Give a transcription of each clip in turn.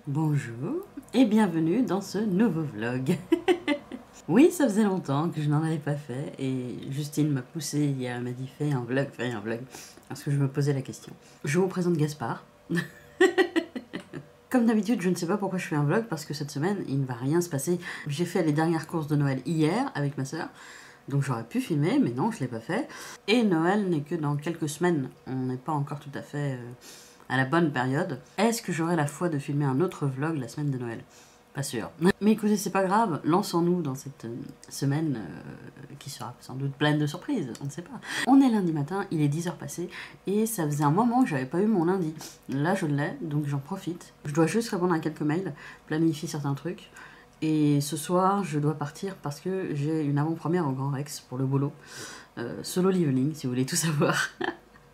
Bonjour et bienvenue dans ce nouveau vlog. Oui, ça faisait longtemps que je n'en avais pas fait et Justine m'a poussé hier, elle m'a dit fais un vlog, parce que je me posais la question. Je vous présente Gaspard. Comme d'habitude, je ne sais pas pourquoi je fais un vlog parce que cette semaine, il ne va rien se passer. J'ai fait les dernières courses de Noël hier avec ma soeur. Donc j'aurais pu filmer, mais non, je ne l'ai pas fait. Et Noël n'est que dans quelques semaines. On n'est pas encore tout à fait à la bonne période. Est-ce que j'aurai la foi de filmer un autre vlog la semaine de Noël? Pas sûr. Mais écoutez, c'est pas grave, lançons-nous dans cette semaine qui sera sans doute pleine de surprises, on ne sait pas. On est lundi matin, il est 10h passé, et ça faisait un moment que j'avais pas eu mon lundi. Là je l'ai, donc j'en profite. Je dois juste répondre à quelques mails, planifier certains trucs. Et ce soir, je dois partir parce que j'ai une avant-première au Grand Rex pour le boulot. Solo Leveling, si vous voulez tout savoir.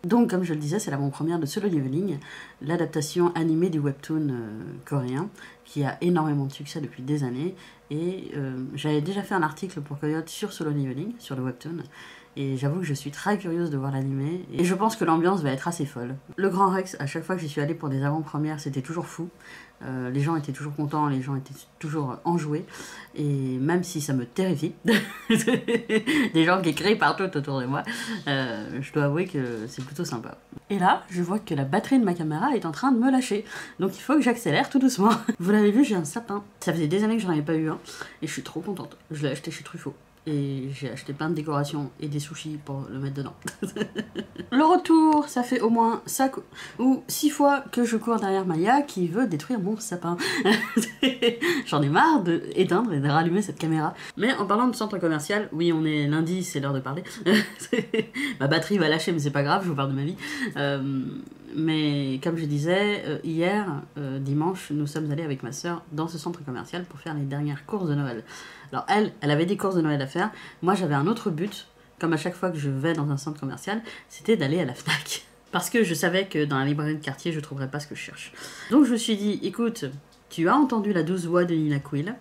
Donc, comme je le disais, c'est l'avant-première de Solo Leveling, l'adaptation animée du webtoon coréen, qui a énormément de succès depuis des années. Et j'avais déjà fait un article pour Coyote sur Solo Leveling, sur le webtoon. Et j'avoue que je suis très curieuse de voir l'animé. Et je pense que l'ambiance va être assez folle. Le Grand Rex, à chaque fois que j'y suis allée pour des avant-premières, c'était toujours fou. Les gens étaient toujours contents, les gens étaient toujours enjoués. Et même si ça me terrifie, des gens qui crient partout autour de moi, je dois avouer que c'est plutôt sympa. Et là, je vois que la batterie de ma caméra est en train de me lâcher. Donc il faut que j'accélère tout doucement. Vous l'avez vu, j'ai un sapin. Ça faisait des années que j'en avais pas eu un. Et je suis trop contente. Je l'ai acheté chez Truffaut. Et j'ai acheté plein de décorations et des sushis pour le mettre dedans. Le retour, ça fait au moins 5 ou 6 fois que je cours derrière Maya qui veut détruire mon sapin. J'en ai marre d'éteindre et de rallumer cette caméra. Mais en parlant de centre commercial, oui on est lundi, c'est l'heure de parler. Ma batterie va lâcher mais c'est pas grave, je vous parle de ma vie. Mais comme je disais, hier, dimanche, nous sommes allés avec ma soeur dans ce centre commercial pour faire les dernières courses de Noël. Alors elle avait des courses de Noël à faire. Moi j'avais un autre but, comme à chaque fois que je vais dans un centre commercial, c'était d'aller à la FNAC. Parce que je savais que dans la librairie de quartier, je ne trouverais pas ce que je cherche. Donc je me suis dit, écoute, tu as entendu la 12 voix de Nina Quill,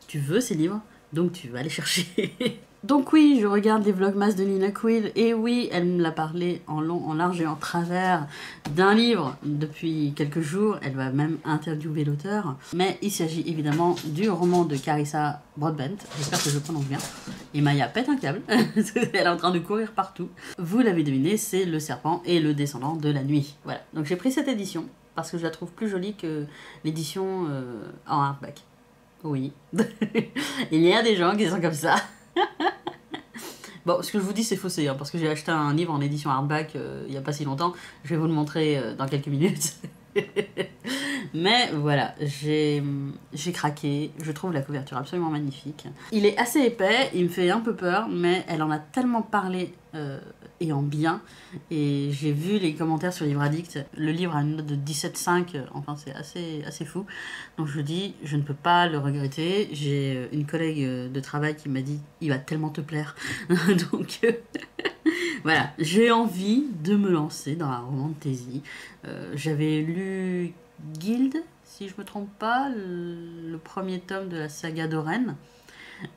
tu veux ces livres, donc tu vas les chercher. Donc oui, je regarde les vlogmas de Nina Quill, et oui, elle me l'a parlé en long, en large et en travers d'un livre depuis quelques jours, elle va même interviewer l'auteur. Mais il s'agit évidemment du roman de Carissa Broadbent, j'espère que je le prononce bien. Et Maya pète un câble, elle est en train de courir partout. Vous l'avez deviné, c'est Le Serpent et le Descendant de la Nuit. Voilà, donc j'ai pris cette édition, parce que je la trouve plus jolie que l'édition en hardback. Oui, il y a des gens qui sont comme ça. Bon, ce que je vous dis c'est faussé, hein, parce que j'ai acheté un livre en édition hardback il n'y a pas si longtemps. Je vais vous le montrer dans quelques minutes. Mais voilà, j'ai craqué. Je trouve la couverture absolument magnifique. Il est assez épais, il me fait un peu peur, mais elle en a tellement parlé et en bien. Et j'ai vu les commentaires sur Livre Addict. Le livre a une note de 17,5, enfin c'est assez fou. Donc je dis, je ne peux pas le regretter. J'ai une collègue de travail qui m'a dit, il va tellement te plaire. Donc voilà, j'ai envie de me lancer dans un roman de Tasy. J'avais lu Guild, si je me trompe pas, le premier tome de la saga d'Oren,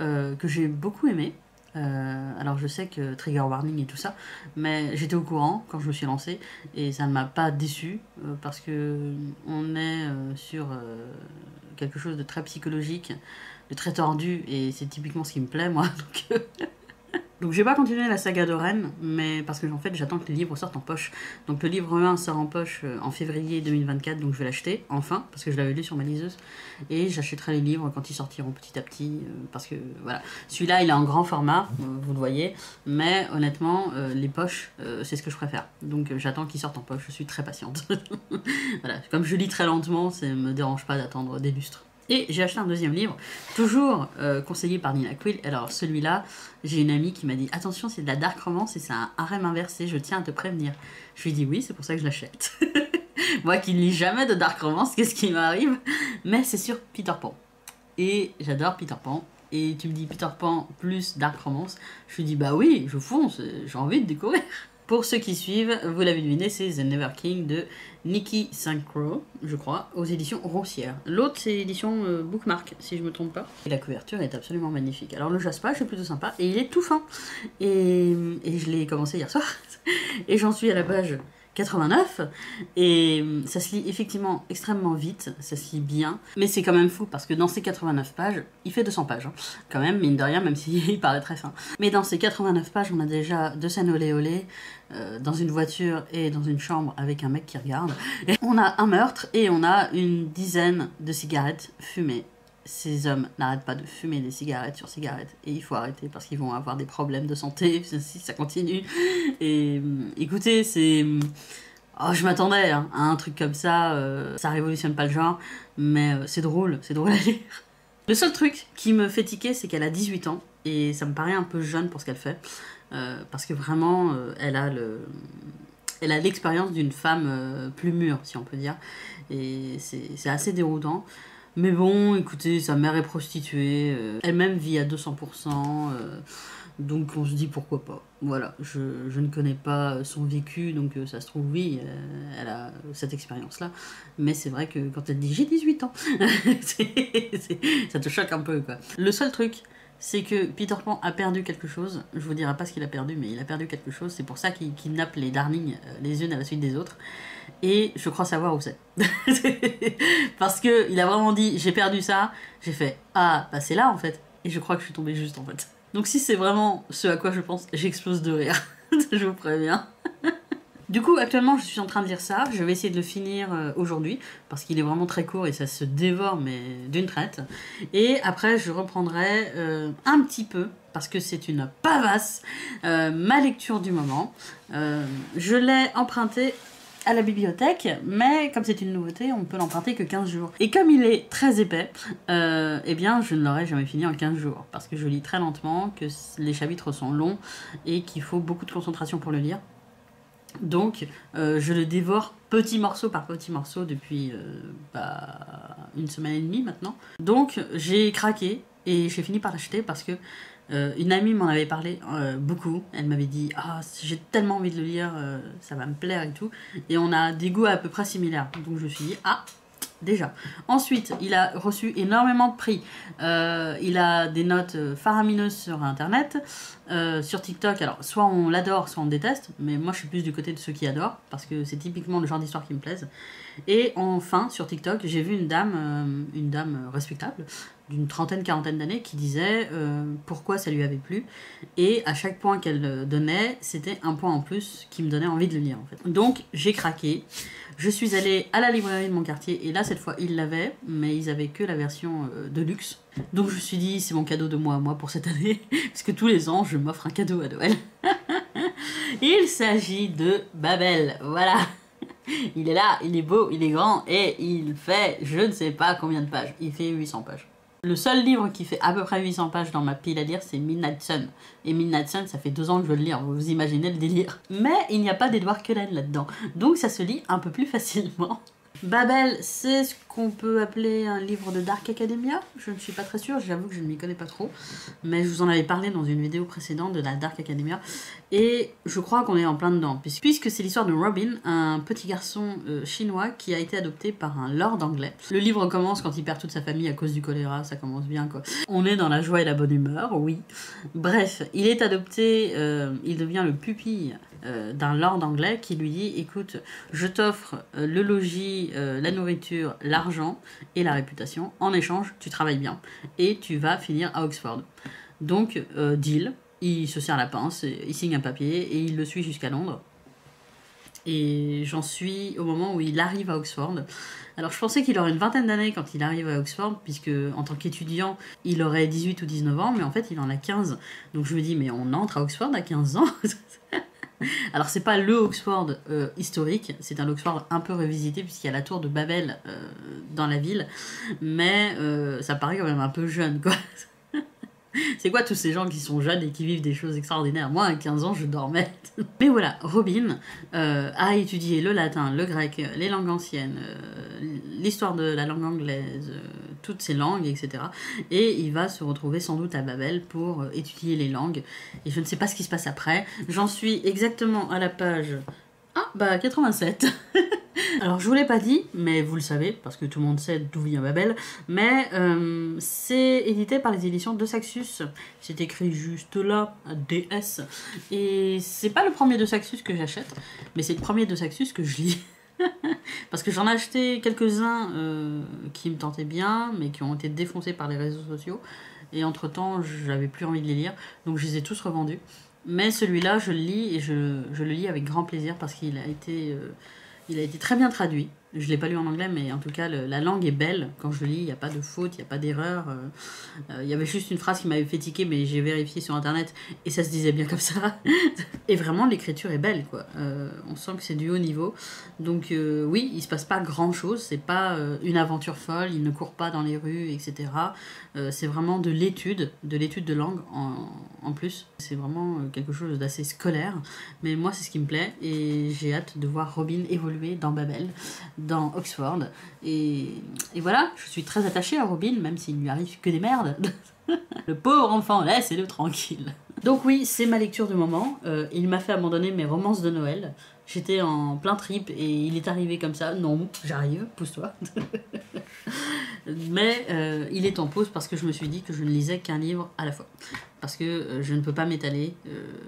que j'ai beaucoup aimé. Alors je sais que trigger warning et tout ça, mais j'étais au courant quand je me suis lancée et ça ne m'a pas déçu parce que on est sur quelque chose de très psychologique, de très tordu, et c'est typiquement ce qui me plaît moi. Donc j'ai pas continué la saga d'Oren, mais parce que en fait j'attends que les livres sortent en poche. Donc le livre 1 sort en poche en février 2024, donc je vais l'acheter, enfin, parce que je l'avais lu sur ma liseuse. Et j'achèterai les livres quand ils sortiront petit à petit, parce que voilà. Celui-là il est en grand format, vous le voyez, mais honnêtement les poches c'est ce que je préfère. Donc j'attends qu'ils sortent en poche, je suis très patiente. Voilà, comme je lis très lentement, ça me dérange pas d'attendre des lustres. Et j'ai acheté un deuxième livre, toujours conseillé par Nina Quill. Alors celui-là, j'ai une amie qui m'a dit « Attention, c'est de la dark romance et c'est un harem inversé, je tiens à te prévenir. » Je lui ai dit « Oui, c'est pour ça que je l'achète. » Moi qui ne lis jamais de dark romance, qu'est-ce qui m'arrive? Mais c'est sur Peter Pan. Et j'adore Peter Pan. Et tu me dis Peter Pan plus dark romance. Je lui dis bah oui, je fonce, j'ai envie de découvrir. Pour ceux qui suivent, vous l'avez deviné, c'est The Never King de Nikki Sankro, je crois, aux éditions Roncière. L'autre, c'est l'édition Bookmark, si je me trompe pas. Et la couverture est absolument magnifique. Alors le jaspage est plutôt sympa, et il est tout fin. Et je l'ai commencé hier soir, et j'en suis à la page 89, et ça se lit effectivement extrêmement vite, ça se lit bien, mais c'est quand même fou parce que dans ces 89 pages, il fait 200 pages, hein, quand même, mine de rien, même s'il paraît très fin. Mais dans ces 89 pages, on a déjà 2 scènes olé olé, dans une voiture et dans une chambre avec un mec qui regarde. Et on a un meurtre et on a une dizaine de cigarettes fumées. Ces hommes n'arrêtent pas de fumer des cigarettes sur cigarettes et il faut arrêter parce qu'ils vont avoir des problèmes de santé si ça continue. Et écoutez, c'est... Oh, je m'attendais hein, à un truc comme ça, ça révolutionne pas le genre, mais c'est drôle à lire. Le seul truc qui me fait tiquer, c'est qu'elle a 18 ans et ça me paraît un peu jeune pour ce qu'elle fait, parce que vraiment, elle a l'expérience d'une femme plus mûre, si on peut dire, et c'est assez déroutant. Mais bon, écoutez, sa mère est prostituée, elle-même vit à 200%, donc on se dit pourquoi pas. Voilà, je ne connais pas son vécu, donc ça se trouve, oui, elle a cette expérience-là. Mais c'est vrai que quand elle dit « j'ai 18 ans », ça te choque un peu, quoi. Le seul truc, c'est que Peter Pan a perdu quelque chose. Je vous dirai pas ce qu'il a perdu, mais il a perdu quelque chose. C'est pour ça qu'il kidnappe les Darling les unes à la suite des autres. Et je crois savoir où c'est. Parce que il a vraiment dit j'ai perdu ça. J'ai fait ah bah c'est là en fait. Et je crois que je suis tombée juste en fait. Donc si c'est vraiment ce à quoi je pense, j'explose de rire. Je vous préviens. Du coup, actuellement, je suis en train de lire ça. Je vais essayer de le finir aujourd'hui, parce qu'il est vraiment très court et ça se dévore, mais d'une traite. Et après, je reprendrai un petit peu, parce que c'est une pavasse, ma lecture du moment. Je l'ai emprunté à la bibliothèque, mais comme c'est une nouveauté, on peut l'emprunter que 15 jours. Et comme il est très épais, eh bien je ne l'aurai jamais fini en 15 jours, parce que je lis très lentement, que les chapitres sont longs, et qu'il faut beaucoup de concentration pour le lire. Donc je le dévore petit morceau par petit morceau depuis une semaine et demie maintenant. Donc j'ai craqué et j'ai fini par l'acheter parce que une amie m'en avait parlé beaucoup. Elle m'avait dit ah j'ai tellement envie de le lire, ça va me plaire et tout. Et on a des goûts à peu près similaires. Donc je me suis dit ah déjà. Ensuite, il a reçu énormément de prix. Il a des notes faramineuses sur Internet, sur TikTok. Alors, soit on l'adore, soit on le déteste. Mais moi, je suis plus du côté de ceux qui adorent, parce que c'est typiquement le genre d'histoire qui me plaise. Et enfin, sur TikTok, j'ai vu une dame respectable, d'une trentaine, quarantaine d'années, qui disait pourquoi ça lui avait plu. Et à chaque point qu'elle donnait, c'était un point en plus qui me donnait envie de le lire, en fait. Donc, j'ai craqué. Je suis allée à la librairie de mon quartier et là, cette fois, ils l'avaient, mais ils avaient que la version de luxe. Donc je me suis dit, c'est mon cadeau de moi à moi pour cette année, parce que tous les ans, je m'offre un cadeau à Noël. Il s'agit de Babel, voilà. Il est là, il est beau, il est grand et il fait je ne sais pas combien de pages. Il fait 800 pages. Le seul livre qui fait à peu près 800 pages dans ma pile à lire, c'est Midnight Sun. Et Midnight Sun, ça fait 2 ans que je veux le lire, vous imaginez le délire. Mais il n'y a pas d'Edward Cullen là-dedans, donc ça se lit un peu plus facilement. Babel, c'est ce qu'on peut appeler un livre de Dark Academia. Je ne suis pas très sûre, j'avoue que je ne m'y connais pas trop. Mais je vous en avais parlé dans une vidéo précédente de la Dark Academia. Et je crois qu'on est en plein dedans. Puisque c'est l'histoire de Robin, un petit garçon chinois qui a été adopté par un lord anglais. Le livre commence quand il perd toute sa famille à cause du choléra, ça commence bien quoi. On est dans la joie et la bonne humeur, oui. Bref, il est adopté, il devient le pupille d'un lord anglais qui lui dit écoute, je t'offre le logis, la nourriture, l'argent et la réputation. En échange, tu travailles bien et tu vas finir à Oxford. Donc, deal. Il se serre la pince, il signe un papier et il le suit jusqu'à Londres. Et j'en suis au moment où il arrive à Oxford. Alors je pensais qu'il aurait une vingtaine d'années quand il arrive à Oxford, puisque en tant qu'étudiant, il aurait 18 ou 19 ans, mais en fait il en a 15. Donc je me dis, mais on entre à Oxford à 15 ans. Alors c'est pas le Oxford historique, c'est un Oxford un peu revisité puisqu'il y a la tour de Babel dans la ville, mais ça paraît quand même un peu jeune quoi. C'est quoi tous ces gens qui sont jeunes et qui vivent des choses extraordinaires? Moi, à 15 ans, je dormais. Mais voilà, Robin a étudié le latin, le grec, les langues anciennes, l'histoire de la langue anglaise, toutes ces langues, etc. Et il va se retrouver sans doute à Babel pour étudier les langues. Et je ne sais pas ce qui se passe après. J'en suis exactement à la page... Ah, bah 87. Alors je vous l'ai pas dit, mais vous le savez, parce que tout le monde sait d'où vient Babel, mais c'est édité par les éditions de Saxus. C'est écrit juste là, DS. Et c'est pas le premier de Saxus que j'achète, mais c'est le premier de Saxus que je lis. Parce que j'en ai acheté quelques-uns qui me tentaient bien, mais qui ont été défoncés par les réseaux sociaux. Et entre-temps, j'avais plus envie de les lire, donc je les ai tous revendus. Mais celui-là, je le lis, et je le lis avec grand plaisir, parce qu'il a été... il a été très bien traduit. Je ne l'ai pas lu en anglais, mais en tout cas, la langue est belle. Quand je le lis, il n'y a pas de faute, il n'y a pas d'erreur. Il y avait juste une phrase qui m'avait fait tiquer, mais j'ai vérifié sur Internet, et ça se disait bien comme ça. Et vraiment, l'écriture est belle, quoi. On sent que c'est du haut niveau. Donc oui, il ne se passe pas grand-chose. C'est pas une aventure folle, il ne court pas dans les rues, etc. C'est vraiment de l'étude de langue en plus. C'est vraiment quelque chose d'assez scolaire. Mais moi, c'est ce qui me plaît, et j'ai hâte de voir Robin évoluer dans Babel, dans Oxford. Et voilà, je suis très attachée à Robin, même s'il lui arrive que des merdes. Le pauvre enfant, laissez-le tranquille. Donc oui, c'est ma lecture du moment. Il m'a fait abandonner mes romances de Noël. J'étais en plein trip et il est arrivé comme ça. Non, j'arrive, pousse-toi. Mais il est en pause parce que je me suis dit que je ne lisais qu'un livre à la fois. Parce que je ne peux pas m'étaler,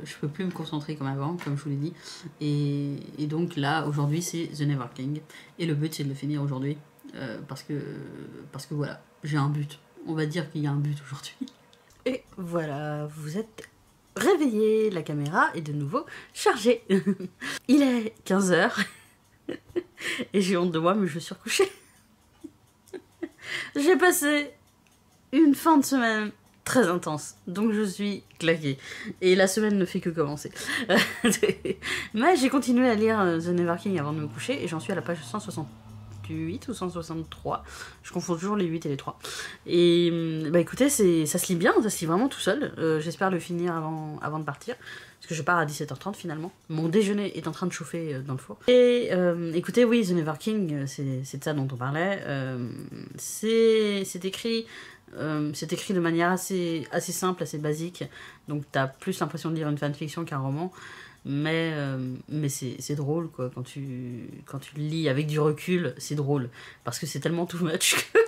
je peux plus me concentrer comme avant, comme je vous l'ai dit. Et donc là, aujourd'hui, c'est The Never King. Et le but, c'est de le finir aujourd'hui. Parce que voilà, j'ai un but. On va dire qu'il y a un but aujourd'hui. Et voilà, vous êtes réveillés, la caméra est de nouveau chargée. Il est 15h. Et j'ai honte de moi, mais je suis recouchée. J'ai passé une fin de semaine très intense, donc je suis claquée. Et la semaine ne fait que commencer. Mais j'ai continué à lire The Never King avant de me coucher, et j'en suis à la page 168 ou 163. Je confonds toujours les 8 et les 3. Et bah écoutez, ça se lit bien, ça se lit vraiment tout seul. J'espère le finir avant de partir. Parce que je pars à 17h30 finalement. Mon déjeuner est en train de chauffer dans le four. Et écoutez, oui, The Never King, c'est de ça dont on parlait. C'est écrit de manière assez simple, assez basique. Donc t'as plus l'impression de lire une fanfiction qu'un roman. Mais c'est drôle, quoi. Quand tu le lis avec du recul, c'est drôle. Parce que c'est tellement too much que...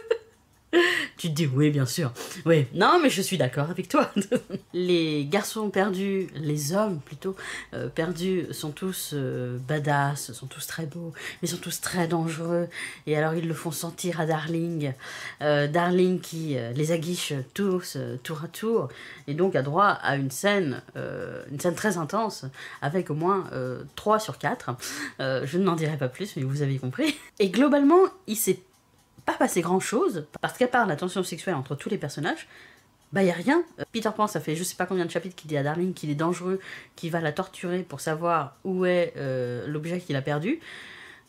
Tu te dis, oui, bien sûr. Oui, non, mais je suis d'accord avec toi. Les garçons perdus, les hommes plutôt, perdus, sont tous badass, sont tous très beaux, mais sont tous très dangereux. Et alors, ils le font sentir à Darling. Darling qui les aguiche tous, tour à tour. Et donc, a droit à une scène très intense, avec au moins 3 sur 4. Je n'en dirai pas plus, mais vous avez compris. Et globalement, il s'est pas passé grand chose, parce qu'à part la tension sexuelle entre tous les personnages, bah y a rien. Peter Pan, ça fait je sais pas combien de chapitres qu'il dit à Darling qu'il est dangereux, qu'il va la torturer pour savoir où est l'objet qu'il a perdu.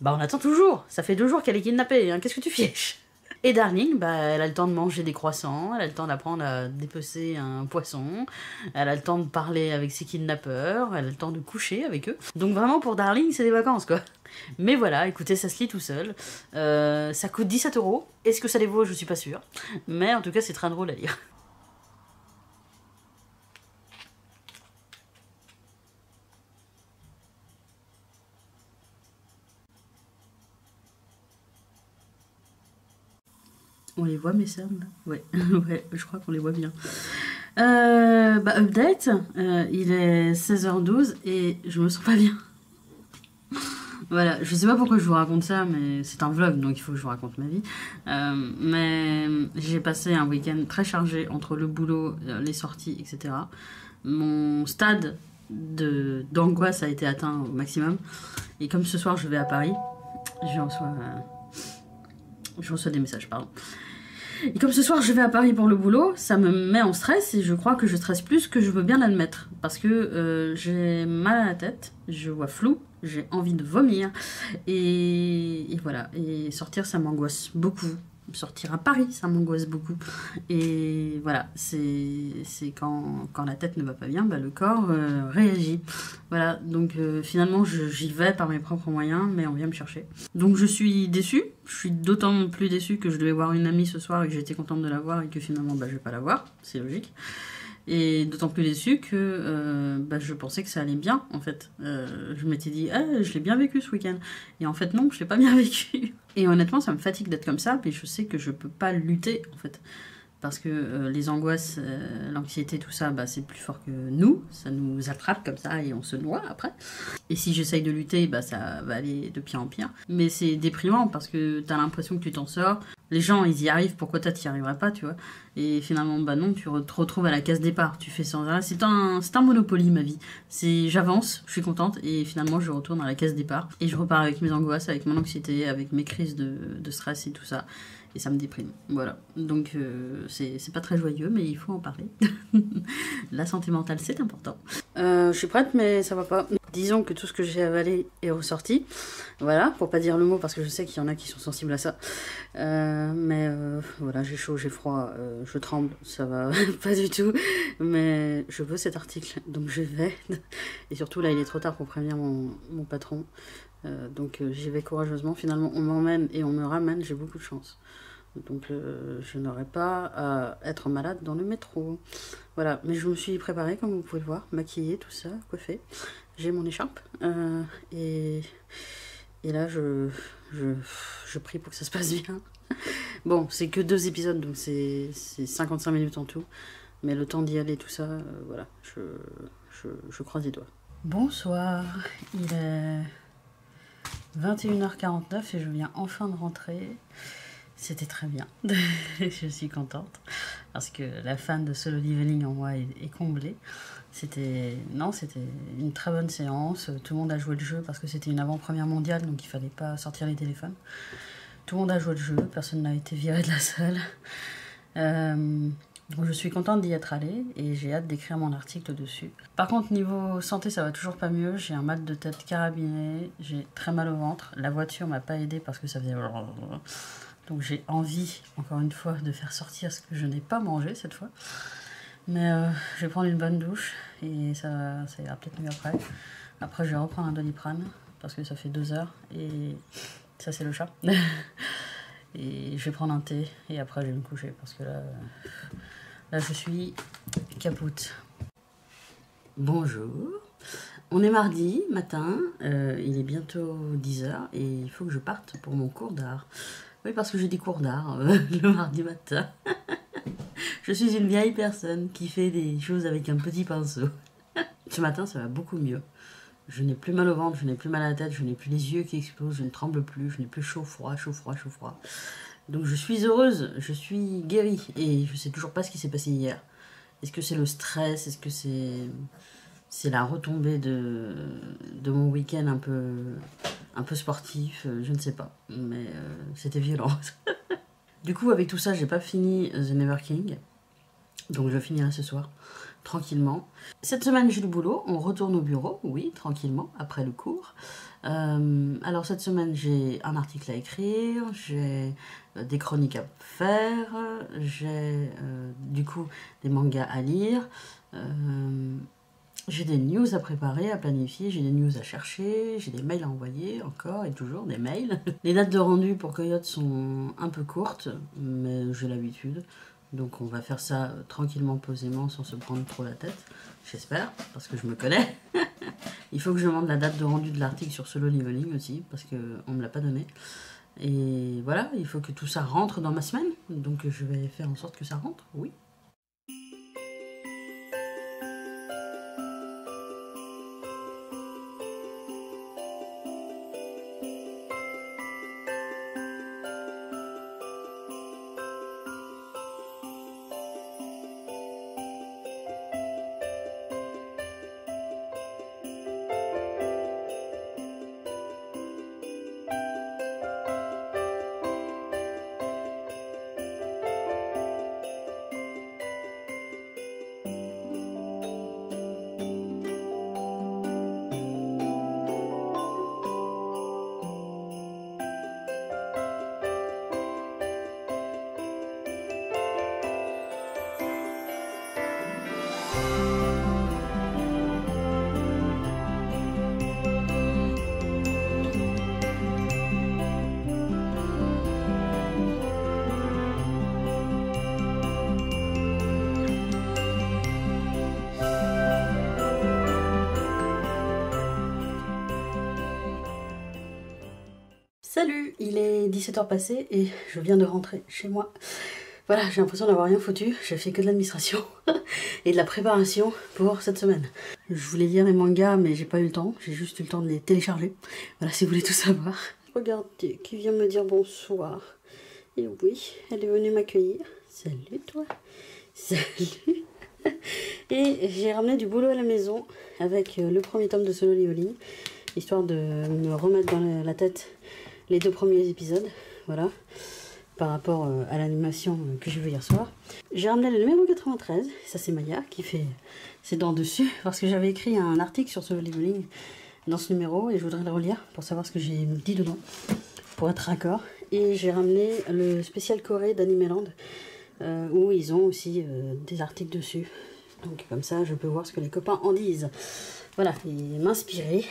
Bah on attend toujours, ça fait 2 jours qu'elle est kidnappée, hein. Qu'est-ce que tu fiches? Et Darling, bah, elle a le temps de manger des croissants, elle a le temps d'apprendre à dépecer un poisson, elle a le temps de parler avec ses kidnappeurs, elle a le temps de coucher avec eux. Donc vraiment pour Darling, c'est des vacances, quoi. Mais voilà, écoutez, ça se lit tout seul. Ça coûte 17 €. Est-ce que ça les vaut? Je suis pas sûre. Mais en tout cas, c'est très drôle à lire. On les voit mes sœurs là? Ouais, ouais, je crois qu'on les voit bien. Bah update, il est 16h12 et je me sens pas bien. Voilà, je sais pas pourquoi je vous raconte ça, mais c'est un vlog, donc il faut que je vous raconte ma vie. Mais j'ai passé un week-end très chargé entre le boulot, les sorties, etc. Mon stade d'angoisse a été atteint au maximum. Et comme ce soir je vais à Paris, je reçois des messages, pardon. Et comme ce soir je vais à Paris pour le boulot, ça me met en stress et je crois que je stresse plus que je veux bien l'admettre. Parce que j'ai mal à la tête, je vois flou, j'ai envie de vomir et voilà. Et sortir ça m'angoisse beaucoup. sortir à Paris, ça m'angoisse beaucoup. Et voilà, c'est quand la tête ne va pas bien, bah, le corps réagit. Voilà, donc finalement j'y vais par mes propres moyens, mais on vient me chercher. Donc je suis déçue, je suis d'autant plus déçue que je devais voir une amie ce soir et que j'étais contente de la voir et que finalement bah, je vais pas la voir, c'est logique. Et d'autant plus déçue que bah, je pensais que ça allait bien en fait. Je m'étais dit, ah, je l'ai bien vécu ce week-end. Et en fait non, je l'ai pas bien vécu. Et honnêtement, ça me fatigue d'être comme ça, mais je sais que je peux pas lutter en fait. Parce que les angoisses, l'anxiété, tout ça, bah, c'est plus fort que nous. Ça nous attrape comme ça et on se noie après. Et si j'essaye de lutter, bah, ça va aller de pire en pire. Mais c'est déprimant parce que t'as l'impression que tu t'en sors. Les gens, ils y arrivent, pourquoi toi, t'y arriverais pas, tu vois. Et finalement, bah non, tu te retrouves à la case départ. Tu fais sans arrêt. C'est un Monopoly, ma vie. J'avance, je suis contente, et finalement, je retourne à la case départ. Et je repars avec mes angoisses, avec mon anxiété, avec mes crises de stress et tout ça. Et ça me déprime. Voilà. Donc, c'est pas très joyeux, mais il faut en parler. La santé mentale, c'est important. Je suis prête, mais ça va pas. Disons que tout ce que j'ai avalé est ressorti. Voilà, pour pas dire le mot, parce que je sais qu'il y en a qui sont sensibles à ça. Mais voilà, j'ai chaud, j'ai froid, je tremble, ça va pas du tout. Mais je veux cet article, donc je vais. Et surtout, là, il est trop tard pour prévenir mon patron. Donc j'y vais courageusement. Finalement, on m'emmène et on me ramène, j'ai beaucoup de chance. Donc je n'aurai pas à être malade dans le métro. Voilà, mais je me suis préparée, comme vous pouvez le voir, maquillée, tout ça, coiffée. J'ai mon écharpe. Et là, je prie pour que ça se passe bien. Bon, c'est que 2 épisodes, donc c'est 55 minutes en tout. Mais le temps d'y aller, tout ça, voilà, je croise les doigts. Bonsoir, il est 21h49 et je viens enfin de rentrer. C'était très bien. Je suis contente parce que la fan de Solo Leveling en moi est comblée. C'était une très bonne séance. Tout le monde a joué le jeu parce que c'était une avant-première mondiale, donc il fallait pas sortir les téléphones. Tout le monde a joué le jeu, personne n'a été viré de la salle. Donc je suis contente d'y être allée et j'ai hâte d'écrire mon article dessus. Par contre, niveau santé, ça va toujours pas mieux. J'ai un mal de tête carabiné, j'ai très mal au ventre. La voiture m'a pas aidée parce que ça faisait... Donc j'ai envie, encore une fois, de faire sortir ce que je n'ai pas mangé cette fois. Mais je vais prendre une bonne douche et ça ira peut-être mieux après. Après, je vais reprendre un Doliprane parce que ça fait 2 heures et ça, c'est le chat. Et je vais prendre un thé et après, je vais me coucher parce que là je suis capoute. Bonjour. On est mardi matin, il est bientôt 10h et il faut que je parte pour mon cours d'art. Oui, parce que j'ai des cours d'art le mardi matin. Je suis une vieille personne qui fait des choses avec un petit pinceau. Ce matin, ça va beaucoup mieux. Je n'ai plus mal au ventre, je n'ai plus mal à la tête, je n'ai plus les yeux qui explosent, je ne tremble plus, je n'ai plus chaud, froid. Donc je suis heureuse, je suis guérie et je sais toujours pas ce qui s'est passé hier. Est-ce que c'est le stress? Est-ce que c'est la retombée de mon week-end un peu sportif? Je ne sais pas, mais c'était violent. Du coup, avec tout ça, j'ai pas fini The Never King, donc je finirai ce soir, tranquillement. Cette semaine, j'ai du boulot, on retourne au bureau, oui, tranquillement, après le cours. Alors cette semaine, j'ai un article à écrire, j'ai des chroniques à faire, j'ai du coup des mangas à lire, j'ai des news à préparer, à planifier, j'ai des news à chercher, j'ai des mails à envoyer, encore et toujours des mails. Les dates de rendu pour Coyote sont un peu courtes, mais j'ai l'habitude. Donc on va faire ça tranquillement, posément, sans se prendre trop la tête. J'espère, parce que je me connais. Il faut que je demande la date de rendu de l'article sur Solo Leveling aussi, parce qu'on ne me l'a pas donné. Et voilà, il faut que tout ça rentre dans ma semaine. Donc je vais faire en sorte que ça rentre, oui. Il est 17h passé et je viens de rentrer chez moi. Voilà, j'ai l'impression d'avoir rien foutu. J'ai fait que de l'administration et de la préparation pour cette semaine. Je voulais lire les mangas, mais j'ai pas eu le temps. J'ai juste eu le temps de les télécharger. Voilà, si vous voulez tout savoir. Regardez, qui vient me dire bonsoir. Et oui, elle est venue m'accueillir. Salut toi. Salut. Et j'ai ramené du boulot à la maison avec le premier tome de Solo Leveling, histoire de me remettre dans la tête les 2 premiers épisodes, voilà, par rapport à l'animation que j'ai vue hier soir. J'ai ramené le numéro 93, ça c'est Maya qui fait ses dents dessus, parce que j'avais écrit un article sur Solo Leveling dans ce numéro et je voudrais le relire pour savoir ce que j'ai dit dedans, pour être raccord. Et j'ai ramené le spécial Corée d'Animeland, où ils ont aussi des articles dessus. Donc comme ça, je peux voir ce que les copains en disent. Voilà, et m'inspirer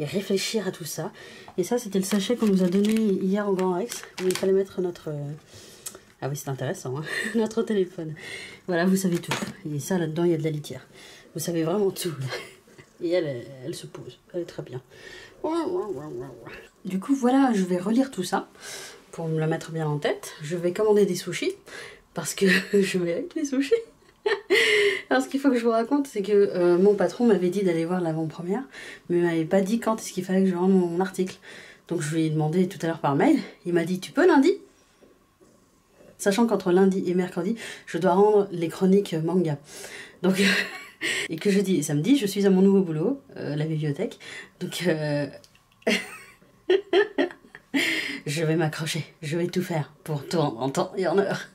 et réfléchir à tout ça. Et ça, c'était le sachet qu'on nous a donné hier au Grand Rex, où il fallait mettre notre... Ah oui, c'est intéressant, hein. Notre téléphone. Voilà, vous savez tout. Et ça, là-dedans, il y a de la litière. Vous savez vraiment tout. Et elle se pose. Elle est très bien. Du coup, voilà, je vais relire tout ça pour me le mettre bien en tête. Je vais commander des sushis. Parce que je mérite les sushis. Alors ce qu'il faut que je vous raconte, c'est que mon patron m'avait dit d'aller voir l'avant-première, mais il m'avait pas dit quand est-ce qu'il fallait que je rende mon article. Donc je lui ai demandé tout à l'heure par mail, il m'a dit tu peux lundi? Sachant qu'entre lundi et mercredi, je dois rendre les chroniques manga. Donc, et que jeudi et samedi, je suis à mon nouveau boulot, la bibliothèque. Donc je vais m'accrocher, je vais tout faire pour tout rendre en temps et en heure.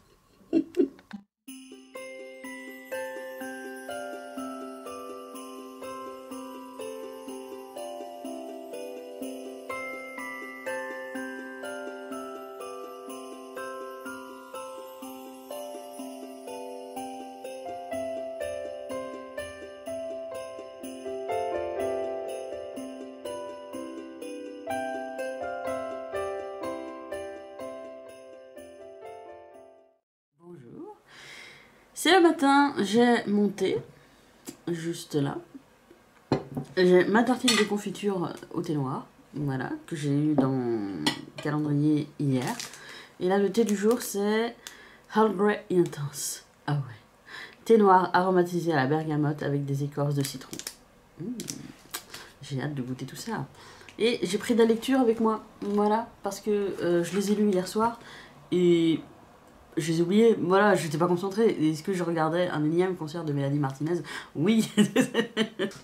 C'est le matin, j'ai monté, juste là. J'ai ma tartine de confiture au thé noir, voilà, que j'ai eu dans mon calendrier hier. Et là, le thé du jour, c'est Earl Grey Intense. Ah ouais. Thé noir aromatisé à la bergamote avec des écorces de citron. J'ai hâte de goûter tout ça. Et j'ai pris de la lecture avec moi, voilà, parce que je les ai lus hier soir et... je les ai oubliés, voilà, j'étais pas concentrée. Est-ce que je regardais un énième concert de Mélanie Martinez? Oui.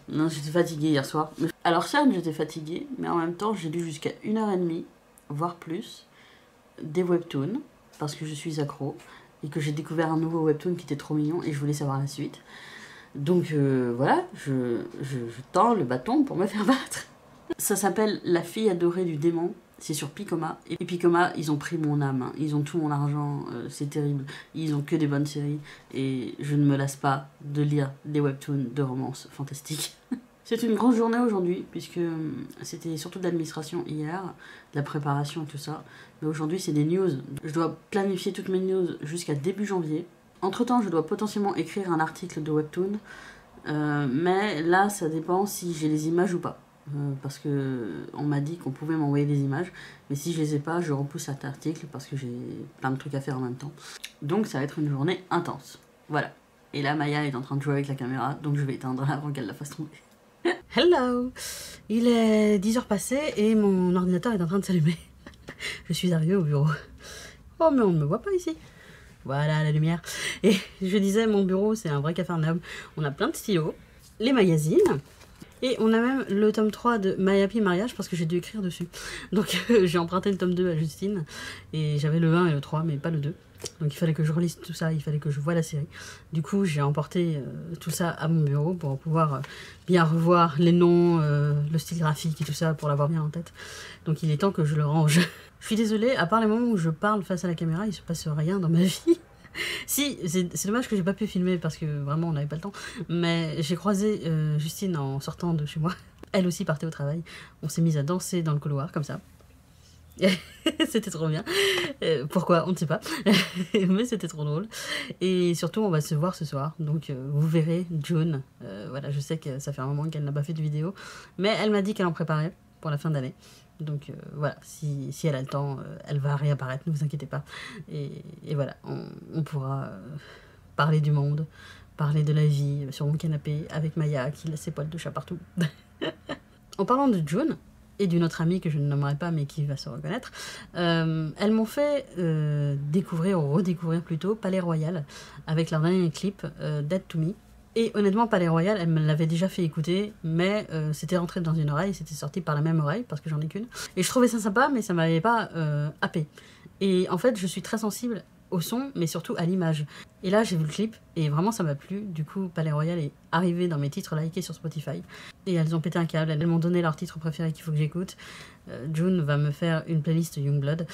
Non, j'étais fatiguée hier soir. Alors certes, j'étais fatiguée, mais en même temps, j'ai lu jusqu'à 1h30, voire plus, des webtoons, parce que je suis accro, et que j'ai découvert un nouveau webtoon qui était trop mignon, et je voulais savoir la suite. Donc voilà, je tends le bâton pour me faire battre. Ça s'appelle La fille adorée du démon. C'est sur Picoma. Et Picoma, ils ont pris mon âme. Hein. Ils ont tout mon argent. C'est terrible. Ils ont que des bonnes séries. Et je ne me lasse pas de lire des webtoons de romance fantastiques. C'est une grande journée aujourd'hui, puisque c'était surtout de l'administration hier, de la préparation et tout ça. Mais aujourd'hui, c'est des news. Je dois planifier toutes mes news jusqu'à début janvier. Entre-temps, je dois potentiellement écrire un article de webtoon. Mais là, ça dépend si j'ai les images ou pas. Parce que on m'a dit qu'on pouvait m'envoyer des images, mais si je les ai pas, je repousse cet article parce que j'ai plein de trucs à faire en même temps. Donc ça va être une journée intense. Voilà. Et là, Maya est en train de jouer avec la caméra, donc je vais éteindre avant qu'elle la fasse tomber. Hello! Il est 10h passées et mon ordinateur est en train de s'allumer. Je suis arrivée au bureau. Oh, mais on ne me voit pas ici. Voilà la lumière. Et je disais, mon bureau, c'est un vrai capharnaüm. On a plein de stylos, les magazines. Et on a même le tome 3 de My Happy Mariage parce que j'ai dû écrire dessus. Donc j'ai emprunté le tome 2 à Justine. Et j'avais le 1 et le 3 mais pas le 2. Donc il fallait que je relise tout ça, il fallait que je voie la série. Du coup j'ai emporté tout ça à mon bureau pour pouvoir bien revoir les noms, le style graphique et tout ça pour l'avoir bien en tête. Donc il est temps que je le range. Je suis désolée, à part les moments où je parle face à la caméra, il se passe rien dans ma vie. Si, c'est dommage que j'ai pas pu filmer parce que vraiment on n'avait pas le temps. Mais j'ai croisé Justine en sortant de chez moi. Elle aussi partait au travail. On s'est mis à danser dans le couloir comme ça. C'était trop bien. Pourquoi? On ne sait pas. Mais c'était trop drôle. Et surtout, on va se voir ce soir. Donc vous verrez June. Voilà, je sais que ça fait un moment qu'elle n'a pas fait de vidéo. Mais elle m'a dit qu'elle en préparait pour la fin d'année. Donc voilà, si elle a le temps, elle va réapparaître, ne vous inquiétez pas. Et voilà, on pourra parler du monde, parler de la vie sur mon canapé avec Maya qui laisse ses poils de chat partout. En parlant de June et d'une autre amie que je ne nommerai pas mais qui va se reconnaître, elles m'ont fait découvrir ou redécouvrir plutôt Palais Royal avec leur dernier clip Dead to Me. Et honnêtement, Palais Royal, elle me l'avait déjà fait écouter, mais c'était rentré dans une oreille, c'était sorti par la même oreille, parce que j'en ai qu'une. Et je trouvais ça sympa, mais ça m'avait pas happé. Et en fait, je suis très sensible au son, mais surtout à l'image. Et là, j'ai vu le clip, et vraiment, ça m'a plu. Du coup, Palais Royal est arrivé dans mes titres likés sur Spotify. Et elles ont pété un câble, elles m'ont donné leur titre préféré qu'il faut que j'écoute. June va me faire une playlist Youngblood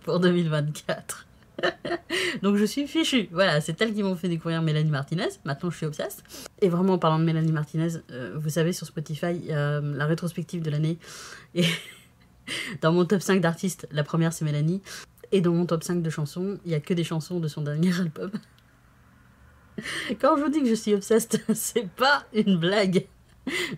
pour 2024. Donc je suis fichue. Voilà, c'est elles qui m'ont fait découvrir Mélanie Martinez. Maintenant, je suis obsesse. Et vraiment, en parlant de Mélanie Martinez, vous savez, sur Spotify, il y a la rétrospective de l'année. Et dans mon top 5 d'artistes, la première, c'est Mélanie. Et dans mon top 5 de chansons, il n'y a que des chansons de son dernier album. Quand je vous dis que je suis obsesse, c'est pas une blague.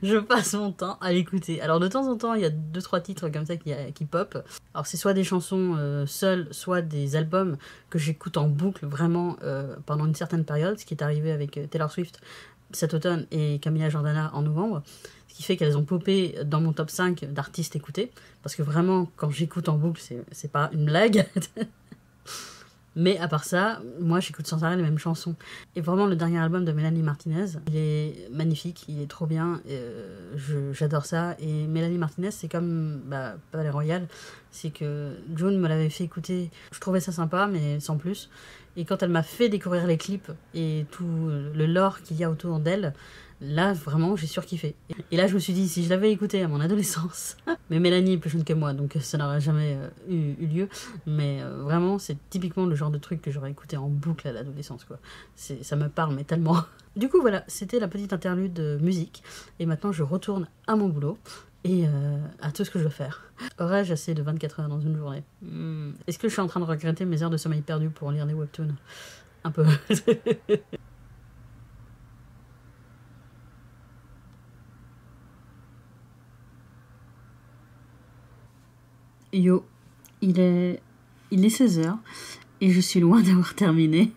Je passe mon temps à l'écouter. Alors de temps en temps, il y a 2-3 titres comme ça qui pop. Alors c'est soit des chansons seules, soit des albums que j'écoute en boucle vraiment pendant une certaine période, ce qui est arrivé avec Taylor Swift cet automne et Camilla Jordana en novembre. Ce qui fait qu'elles ont popé dans mon top 5 d'artistes écoutés. Parce que vraiment, quand j'écoute en boucle, c'est pas une blague. Mais à part ça, moi j'écoute sans arrêt les mêmes chansons. Et vraiment le dernier album de Mélanie Martinez, il est magnifique, il est trop bien, j'adore ça. Et Mélanie Martinez, c'est comme Palais Royal, c'est que June me l'avait fait écouter, je trouvais ça sympa mais sans plus. Et quand elle m'a fait découvrir les clips et tout le lore qu'il y a autour d'elle, là vraiment j'ai surkiffé. Et là je me suis dit, si je l'avais écouté à mon adolescence, mais Mélanie est plus jeune que moi donc ça n'aurait jamais eu lieu, mais vraiment c'est typiquement le genre de truc que j'aurais écouté en boucle à l'adolescence quoi. Ça me parle mais tellement. Du coup voilà, c'était la petite interlude de musique et maintenant je retourne à mon boulot et à tout ce que je veux faire. Aurais-je assez de 24 heures dans une journée? Est-ce que je suis en train de regretter mes heures de sommeil perdues pour lire des webtoons? Un peu. Yo, il est 16h et je suis loin d'avoir terminé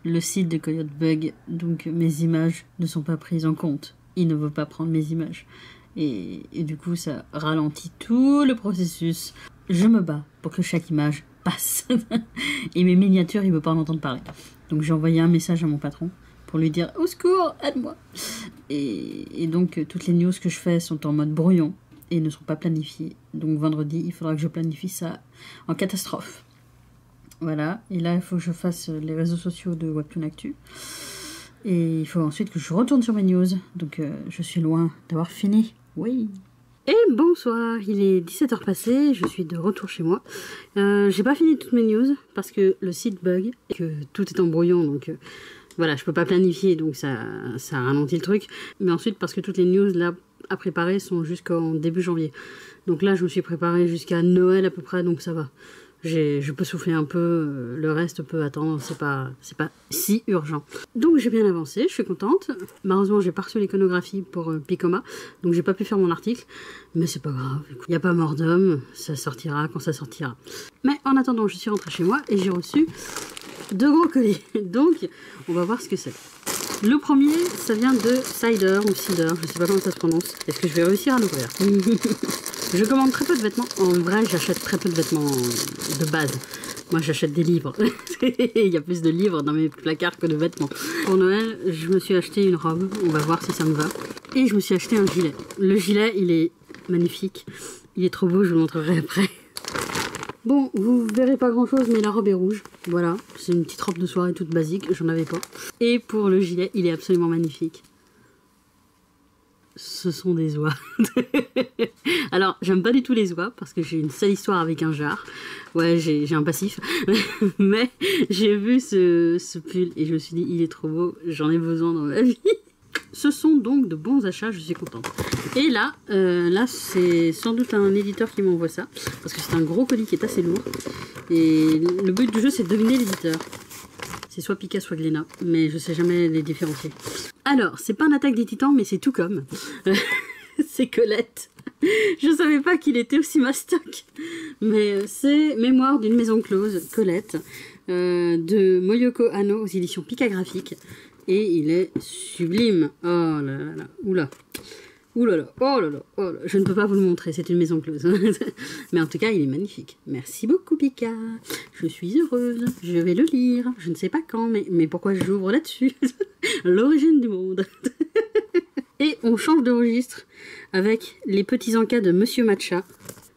le site de Coyote Bug, donc mes images ne sont pas prises en compte. Il ne veut pas prendre mes images. Et du coup, ça ralentit tout le processus. Je me bats pour que chaque image passe. Et mes miniatures, il ne veut pas en entendre parler. Donc j'ai envoyé un message à mon patron pour lui dire « Au secours, aide-moi !» Et donc, toutes les news que je fais sont en mode brouillon et ne sont pas planifiées. Donc vendredi, il faudra que je planifie ça en catastrophe. Voilà. Et là, il faut que je fasse les réseaux sociaux de Webtoon Actu. Et il faut ensuite que je retourne sur mes news. Donc je suis loin d'avoir fini. Oui. Et bonsoir, il est 17h passé, je suis de retour chez moi. J'ai pas fini toutes mes news parce que le site bug, et que tout est en brouillon, donc voilà, je peux pas planifier, donc ça ralentit le truc. Mais ensuite parce que toutes les news là à préparer sont jusqu'en début janvier. Donc là je me suis préparée jusqu'à Noël à peu près, donc ça va. Je peux souffler un peu, le reste peut attendre, c'est pas si urgent. Donc j'ai bien avancé, je suis contente. Malheureusement j'ai pas reçu l'iconographie pour Picoma, donc j'ai pas pu faire mon article, mais c'est pas grave, il n'y a pas mort d'homme, ça sortira quand ça sortira. Mais en attendant, je suis rentrée chez moi et j'ai reçu 2 gros colis, donc on va voir ce que c'est. Le premier, ça vient de Cider ou Cider, je sais pas comment ça se prononce. Est-ce que je vais réussir à l'ouvrir? Je commande très peu de vêtements. En vrai, j'achète très peu de vêtements de base. Moi, j'achète des livres. Il y a plus de livres dans mes placards que de vêtements. Pour Noël, je me suis acheté une robe. On va voir si ça me va. Et je me suis acheté un gilet. Le gilet, il est magnifique. Il est trop beau, je vous le montrerai après. Bon, vous verrez pas grand chose, mais la robe est rouge. Voilà, c'est une petite robe de soirée toute basique, j'en avais pas. Et pour le gilet, il est absolument magnifique. Ce sont des oies. Alors, j'aime pas du tout les oies, parce que j'ai une sale histoire avec un jar. Ouais, j'ai un passif. Mais j'ai vu ce pull et je me suis dit, il est trop beau, j'en ai besoin dans ma vie. Ce sont donc de bons achats, je suis contente. Et là c'est sans doute un éditeur qui m'envoie ça, parce que c'est un gros colis qui est assez lourd. Et le but du jeu, c'est de deviner l'éditeur. C'est soit Pika, soit Glénat, mais je sais jamais les différencier. Alors, c'est pas un attaque des titans, mais c'est tout comme. C'est Colette. Je savais pas qu'il était aussi mastoc. Mais c'est Mémoire d'une maison close, Colette, de Moyoko Hano aux éditions Pika Graphique. Et il est sublime. Oh là là là. Oula. Ouh là là, oh là là, oh là. Je ne peux pas vous le montrer, c'est une maison close. Mais en tout cas, il est magnifique. Merci beaucoup, Pika. Je suis heureuse. Je vais le lire. Je ne sais pas quand, mais pourquoi j'ouvre là-dessus? L'origine du monde. Et on change de registre avec Les petits encas de Monsieur Matcha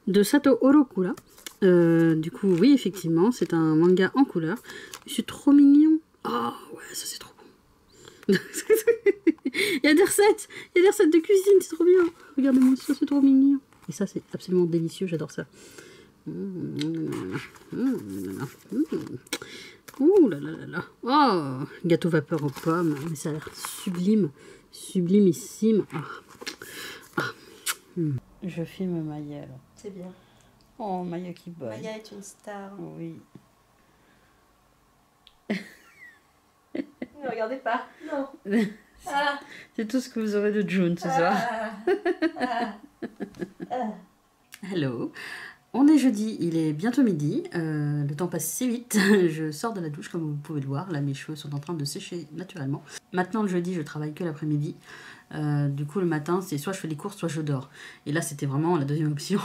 de Sato Orokura. Du coup, oui, effectivement, c'est un manga en couleur. C'est trop mignon. Oh, ouais, ça c'est trop bon. Il y a des recettes de cuisine, c'est trop bien. Regardez-moi ça, c'est trop mignon. Et ça, c'est absolument délicieux, j'adore ça. Ouh là là là là. Oh, gâteau vapeur aux pommes, mais ça a l'air sublime, sublimissime. Ah. Ah. Je filme Maya alors. C'est bien. Oh, Maya qui baille. Maya est une star. Oui. Ne regardez pas. Non. Ah. C'est tout ce que vous aurez de June ce soir. Hello. On est jeudi, il est bientôt midi. Le temps passe si vite. Je sors de la douche comme vous pouvez le voir. Là, mes cheveux sont en train de sécher naturellement. Maintenant, le jeudi, je travaille que l'après-midi. Du coup, le matin, c'est soit je fais les courses, soit je dors. Et là, c'était vraiment la deuxième option.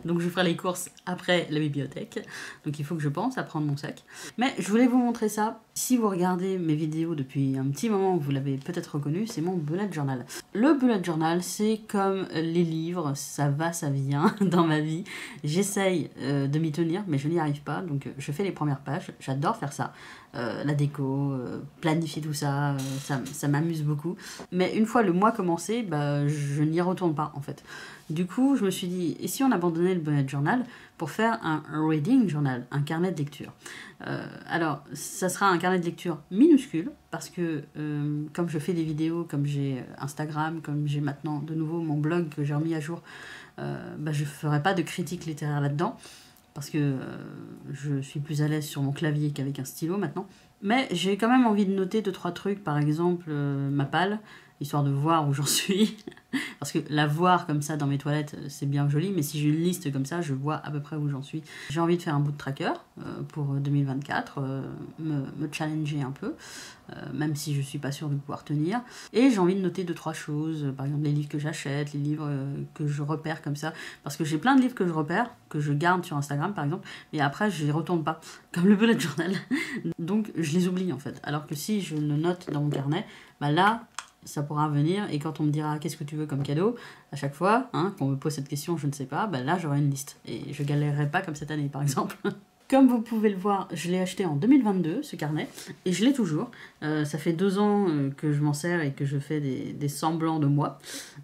Donc, je ferai les courses après la bibliothèque. Donc, il faut que je pense à prendre mon sac. Mais je voulais vous montrer ça. Si vous regardez mes vidéos depuis un petit moment, vous l'avez peut-être reconnu, c'est mon bullet journal. Le bullet journal, c'est comme les livres, ça va, ça vient dans ma vie. J'essaye de m'y tenir, mais je n'y arrive pas. Donc, je fais les premières pages. J'adore faire ça. La déco, planifier tout ça, ça m'amuse beaucoup. Mais une fois le mois commencé, bah, je n'y retourne pas en fait. Du coup, je me suis dit, et si on abandonnait le bullet journal pour faire un reading journal, un carnet de lecture? Alors, ça sera un carnet de lecture minuscule, parce que comme je fais des vidéos, comme j'ai Instagram, comme j'ai maintenant de nouveau mon blog que j'ai remis à jour, bah, je ne ferai pas de critique littéraire là-dedans, parce que je suis plus à l'aise sur mon clavier qu'avec un stylo maintenant. Mais j'ai quand même envie de noter 2-3 trucs, par exemple ma palle, histoire de voir où j'en suis. Parce que la voir comme ça dans mes toilettes, c'est bien joli, mais si j'ai une liste comme ça, je vois à peu près où j'en suis. J'ai envie de faire un bout de tracker pour 2024, me challenger un peu, même si je suis pas sûre de pouvoir tenir. Et j'ai envie de noter 2-3 choses, par exemple les livres que j'achète, les livres que je repère comme ça. Parce que j'ai plein de livres que je repère, que je garde sur Instagram par exemple, et après je les retourne pas, comme le bullet journal. Donc je les oublie en fait. Alors que si je le note dans mon carnet, bah là, ça pourra venir, et quand on me dira qu'est-ce que tu veux comme cadeau, à chaque fois qu'on me pose cette question, je ne sais pas, bah là j'aurai une liste. Et je galérerai pas comme cette année par exemple. Comme vous pouvez le voir, je l'ai acheté en 2022, ce carnet, et je l'ai toujours. Ça fait 2 ans que je m'en sers et que je fais des semblants de moi.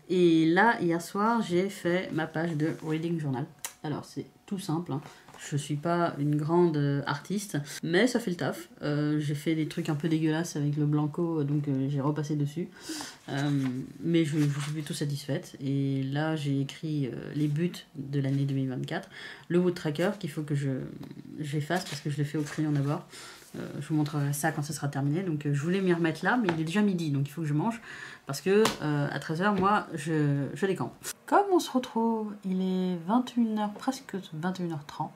Et là, hier soir, j'ai fait ma page de Reading Journal. Alors c'est tout simple, Je suis pas une grande artiste, mais ça fait le taf. J'ai fait des trucs un peu dégueulasses avec le blanco, donc j'ai repassé dessus. Mais je suis plutôt satisfaite. Et là, j'ai écrit les buts de l'année 2024. Le wood tracker qu'il faut que j'efface parce que je l'ai fait au crayon d'abord. Je vous montrerai ça quand ce sera terminé. Donc je voulais m'y remettre là, mais il est déjà midi, donc il faut que je mange. Parce que à 13h, moi, je décampe. Comme on se retrouve, il est 21h, presque 21h30.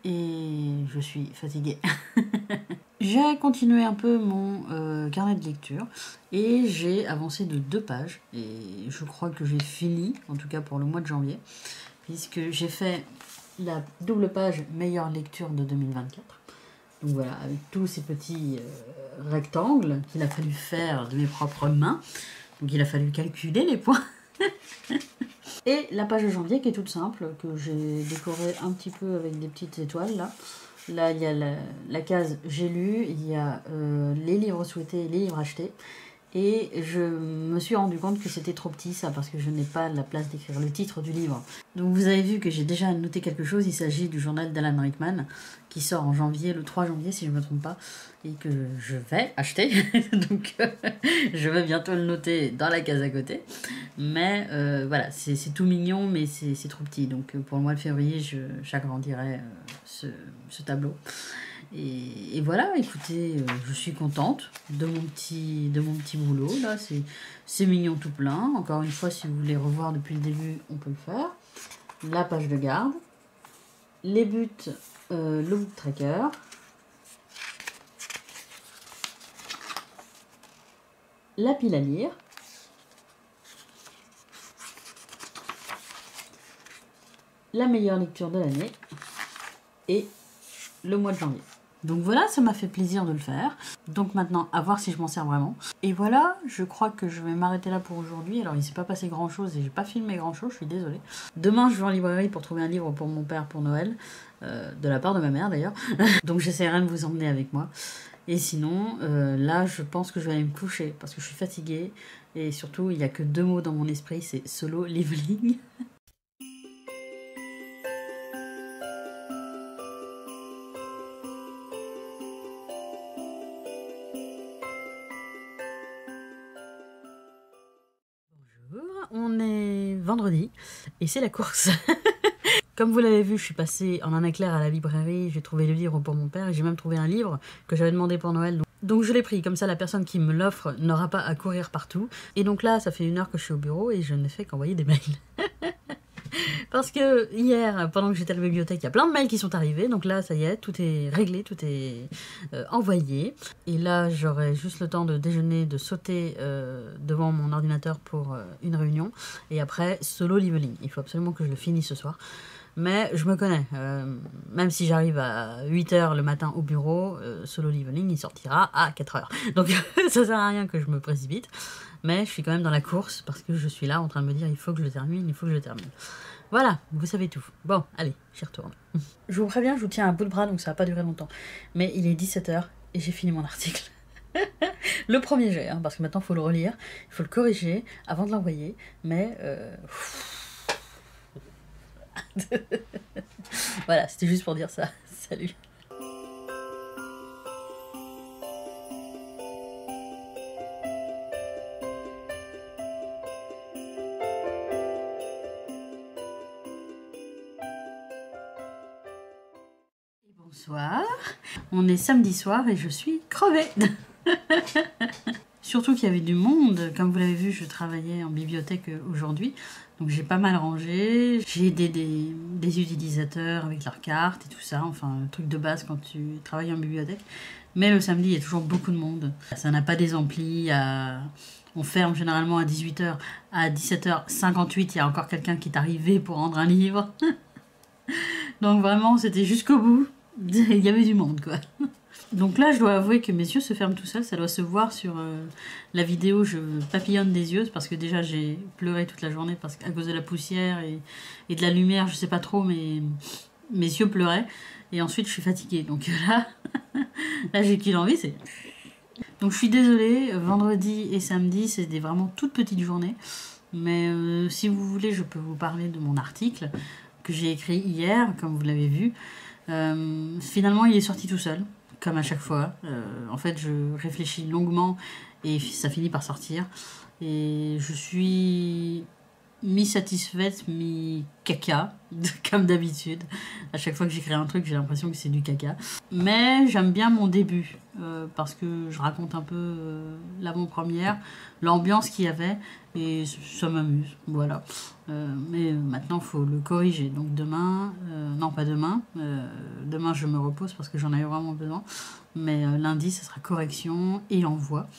Et je suis fatiguée. J'ai continué un peu mon carnet de lecture. Et j'ai avancé de 2 pages. Et je crois que j'ai fini, en tout cas pour le mois de janvier. Puisque j'ai fait la double page meilleure lecture de 2024. Donc voilà, avec tous ces petits rectangles qu'il a fallu faire de mes propres mains. Donc il a fallu calculer les points. Et la page de janvier qui est toute simple, que j'ai décorée un petit peu avec des petites étoiles là. Là il y a la case j'ai lu, il y a les livres souhaités et les livres achetés. Et je me suis rendu compte que c'était trop petit ça, parce que je n'ai pas la place d'écrire le titre du livre. Donc vous avez vu que j'ai déjà noté quelque chose, il s'agit du journal d'Alan Rickman, qui sort en janvier, le 3 janvier si je ne me trompe pas, et que je vais acheter. Donc je vais bientôt le noter dans la case à côté. Mais voilà, c'est tout mignon, mais c'est trop petit. Donc pour le mois de février, j'agrandirai ce tableau. Et voilà, écoutez, je suis contente de mon petit boulot. Là, c'est mignon tout plein. Encore une fois, si vous voulez revoir depuis le début, on peut le faire. La page de garde. Les buts, le book tracker. La pile à lire. La meilleure lecture de l'année. Et le mois de janvier. Donc voilà, ça m'a fait plaisir de le faire. Donc maintenant, à voir si je m'en sers vraiment. Et voilà, je crois que je vais m'arrêter là pour aujourd'hui. Alors il s'est pas passé grand chose et j'ai pas filmé grand chose, je suis désolée. Demain, je vais en librairie pour trouver un livre pour mon père pour Noël. De la part de ma mère d'ailleurs. Donc j'essaierai de vous emmener avec moi. Et sinon, là, je pense que je vais aller me coucher parce que je suis fatiguée. Et surtout, il n'y a que 2 mots dans mon esprit, c'est solo leveling. On est vendredi et c'est la course. Comme vous l'avez vu, je suis passée en un éclair à la librairie, j'ai trouvé le livre pour mon père et j'ai même trouvé un livre que j'avais demandé pour Noël. Donc je l'ai pris, comme ça la personne qui me l'offre n'aura pas à courir partout. Et donc là, ça fait 1 heure que je suis au bureau et je n'ai fait qu'envoyer des mails. Parce que hier, pendant que j'étais à la bibliothèque, il y a plein de mails qui sont arrivés. Donc là, ça y est, tout est réglé, tout est envoyé. Et là, j'aurai juste le temps de déjeuner, de sauter devant mon ordinateur pour une réunion. Et après, solo leveling. Il faut absolument que je le finisse ce soir. Mais je me connais. Même si j'arrive à 8h le matin au bureau, solo leveling, il sortira à 4h. Donc ça sert à rien que je me précipite. Mais je suis quand même dans la course parce que je suis là en train de me dire il faut que je le termine, il faut que je le termine. Voilà, vous savez tout. Bon, allez, j'y retourne. Je vous préviens, je vous tiens à bout de bras, donc ça va pas durer longtemps. Mais il est 17h et j'ai fini mon article. Le premier jet, hein, parce que maintenant il faut le relire, il faut le corriger avant de l'envoyer. Mais... voilà, c'était juste pour dire ça. Salut. Bonsoir, on est samedi soir et je suis crevée. Surtout qu'il y avait du monde, comme vous l'avez vu, je travaillais en bibliothèque aujourd'hui, donc j'ai pas mal rangé, j'ai aidé des utilisateurs avec leurs cartes et tout ça, enfin le truc de base quand tu travailles en bibliothèque. Mais le samedi, il y a toujours beaucoup de monde. Ça n'a pas des amplis, on ferme généralement à 18h, à 17h58, il y a encore quelqu'un qui est arrivé pour rendre un livre. Donc vraiment, c'était jusqu'au bout. Il y avait du monde, quoi. Donc là, je dois avouer que mes yeux se ferment tout seuls. Ça doit se voir sur la vidéo. Je papillonne des yeux parce que déjà, j'ai pleuré toute la journée parce qu'à cause de la poussière et de la lumière, je sais pas trop, mais mes yeux pleuraient. Et ensuite, je suis fatiguée. Donc là j'ai qu'une envie, c'est... Donc je suis désolée, vendredi et samedi, c'est des vraiment toutes petites journées. Mais si vous voulez, je peux vous parler de mon article que j'ai écrit hier, comme vous l'avez vu. Finalement, il est sorti tout seul, comme à chaque fois. En fait, je réfléchis longuement et ça finit par sortir. Et je suis mi-satisfaite, mi-caca, comme d'habitude. À chaque fois que j'écris un truc, j'ai l'impression que c'est du caca. Mais j'aime bien mon début, parce que je raconte un peu l'avant-première, l'ambiance qu'il y avait, et ça m'amuse, voilà. Mais maintenant, il faut le corriger. Donc demain, non pas demain, demain je me repose parce que j'en ai vraiment besoin. Mais lundi, ce sera correction et envoi.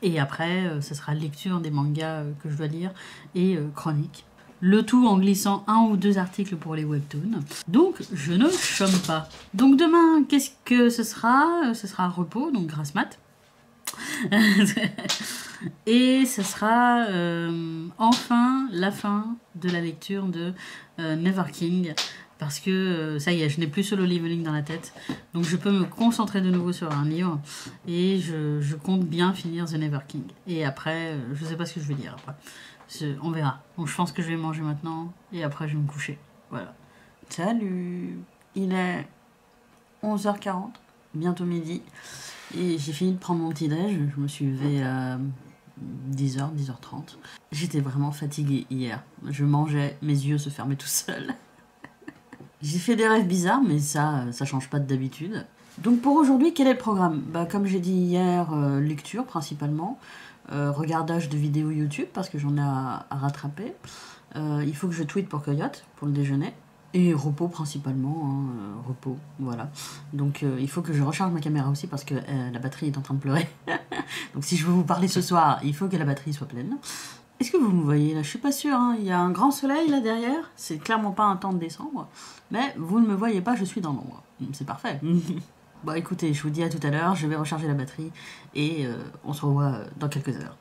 Et après, ce sera lecture des mangas que je dois lire et chronique. Le tout en glissant 1 ou 2 articles pour les webtoons. Donc, je ne chôme pas. Donc demain, qu'est-ce que ce sera? Ce sera repos, donc grasse mat. Et ce sera enfin la fin de la lecture de Never King. Parce que ça y est, je n'ai plus solo leveling dans la tête. Donc je peux me concentrer de nouveau sur un livre. Et je compte bien finir The Never King. Et après, je sais pas ce que je vais dire après. On verra. Donc je pense que je vais manger maintenant. Et après, je vais me coucher. Voilà. Salut. Il est 11h40. Bientôt midi. Et j'ai fini de prendre mon petit déj. Je me suis levée à 10h, 10h30. J'étais vraiment fatiguée hier. Je mangeais, mes yeux se fermaient tout seuls. J'ai fait des rêves bizarres, mais ça change pas d'habitude. Donc pour aujourd'hui, quel est le programme? Comme j'ai dit hier, lecture principalement, regardage de vidéos YouTube parce que j'en ai à rattraper. Il faut que je tweete pour Coyote, pour le déjeuner. Et repos principalement, hein, repos, voilà. Donc il faut que je recharge ma caméra aussi parce que la batterie est en train de pleurer. Donc si je veux vous parler ce soir, il faut que la batterie soit pleine. Est-ce que vous me voyez là? Je suis pas sûre, hein. Il y a un grand soleil là derrière. C'est clairement pas un temps de décembre. Mais vous ne me voyez pas, je suis dans l'ombre. C'est parfait. Bon écoutez, je vous dis à tout à l'heure, je vais recharger la batterie et on se revoit dans quelques heures.